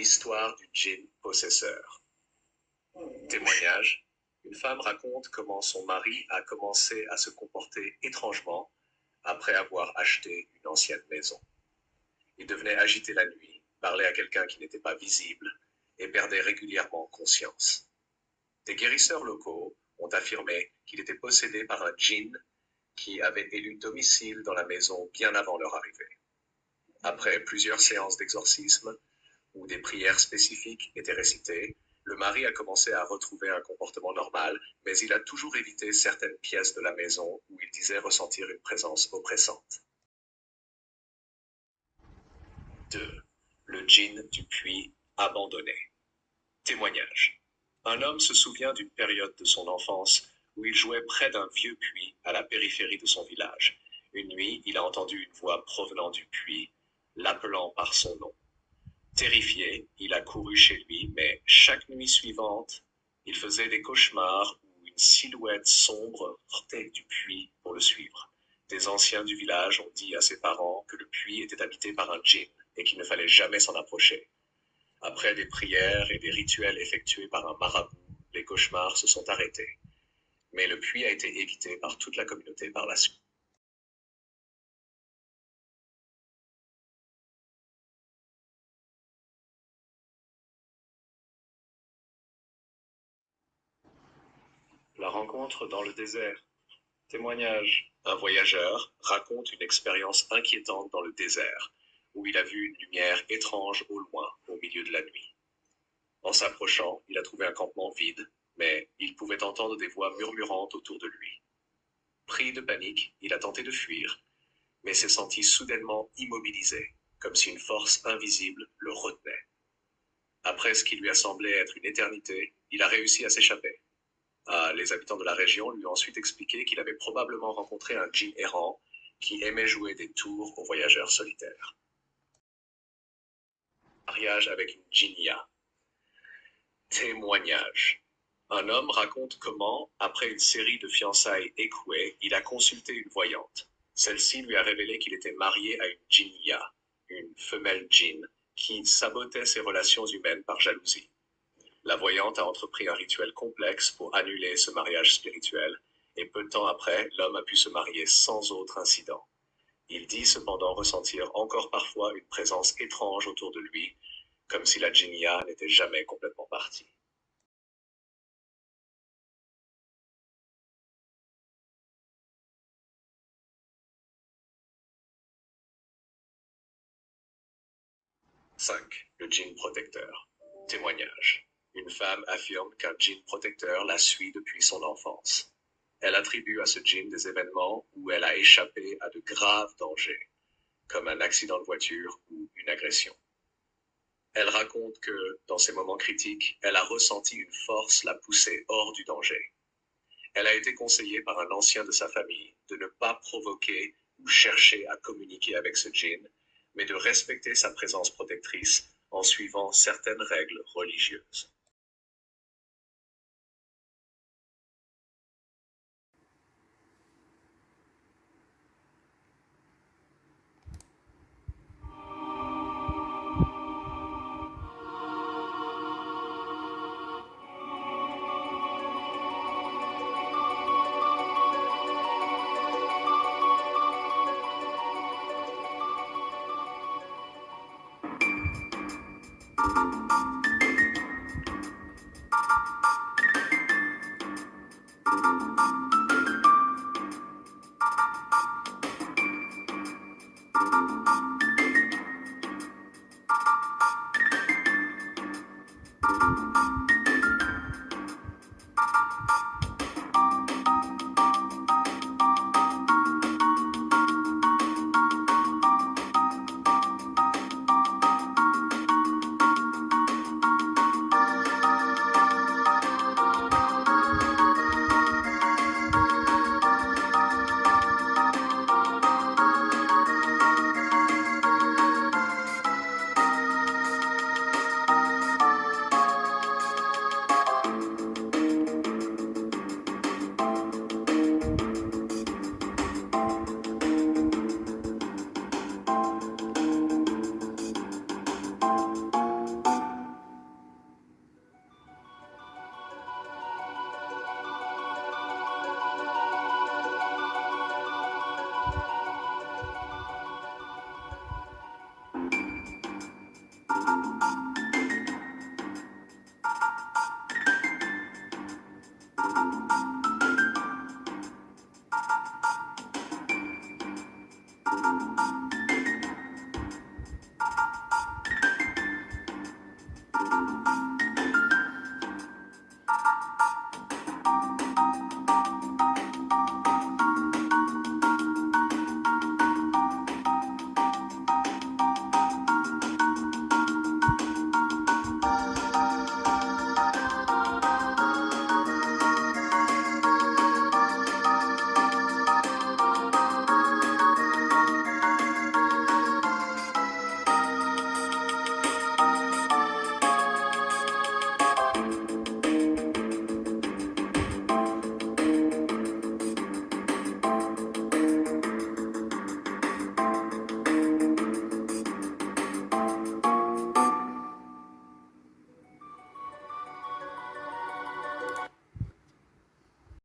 L'histoire du djinn possesseur. Témoignage. Une femme raconte comment son mari a commencé à se comporter étrangement après avoir acheté une ancienne maison. Il devenait agité la nuit, parlait à quelqu'un qui n'était pas visible et perdait régulièrement conscience. Des guérisseurs locaux ont affirmé qu'il était possédé par un djinn qui avait élu domicile dans la maison bien avant leur arrivée. Après plusieurs séances d'exorcisme, où des prières spécifiques étaient récitées, le mari a commencé à retrouver un comportement normal, mais il a toujours évité certaines pièces de la maison où il disait ressentir une présence oppressante. 2. Le djinn du puits abandonné. Témoignage. Un homme se souvient d'une période de son enfance où il jouait près d'un vieux puits à la périphérie de son village. Une nuit, il a entendu une voix provenant du puits, l'appelant par son nom. Terrifié, il a couru chez lui, mais chaque nuit suivante, il faisait des cauchemars où une silhouette sombre sortait du puits pour le suivre. Des anciens du village ont dit à ses parents que le puits était habité par un djinn et qu'il ne fallait jamais s'en approcher. Après des prières et des rituels effectués par un marabout, les cauchemars se sont arrêtés. Mais le puits a été évité par toute la communauté par la suite. La rencontre dans le désert. Témoignage. Un voyageur raconte une expérience inquiétante dans le désert, où il a vu une lumière étrange au loin, au milieu de la nuit. En s'approchant, il a trouvé un campement vide, mais il pouvait entendre des voix murmurantes autour de lui. Pris de panique, il a tenté de fuir, mais s'est senti soudainement immobilisé, comme si une force invisible le retenait. Après ce qui lui a semblé être une éternité, il a réussi à s'échapper. Les habitants de la région lui ont ensuite expliqué qu'il avait probablement rencontré un djinn errant qui aimait jouer des tours aux voyageurs solitaires. Mariage avec une djinnia. Témoignage. Un homme raconte comment, après une série de fiançailles échouées, il a consulté une voyante. Celle-ci lui a révélé qu'il était marié à une djinnia, une femelle djinn, qui sabotait ses relations humaines par jalousie. La voyante a entrepris un rituel complexe pour annuler ce mariage spirituel, et peu de temps après, l'homme a pu se marier sans autre incident. Il dit cependant ressentir encore parfois une présence étrange autour de lui, comme si la djinnia n'était jamais complètement partie. « 5. Le djinn protecteur. Témoignage. Une femme affirme qu'un djinn protecteur la suit depuis son enfance. Elle attribue à ce djinn des événements où elle a échappé à de graves dangers, comme un accident de voiture ou une agression. Elle raconte que, dans ces moments critiques, elle a ressenti une force la pousser hors du danger. Elle a été conseillée par un ancien de sa famille de ne pas provoquer ou chercher à communiquer avec ce djinn, mais de respecter sa présence protectrice en suivant certaines règles religieuses.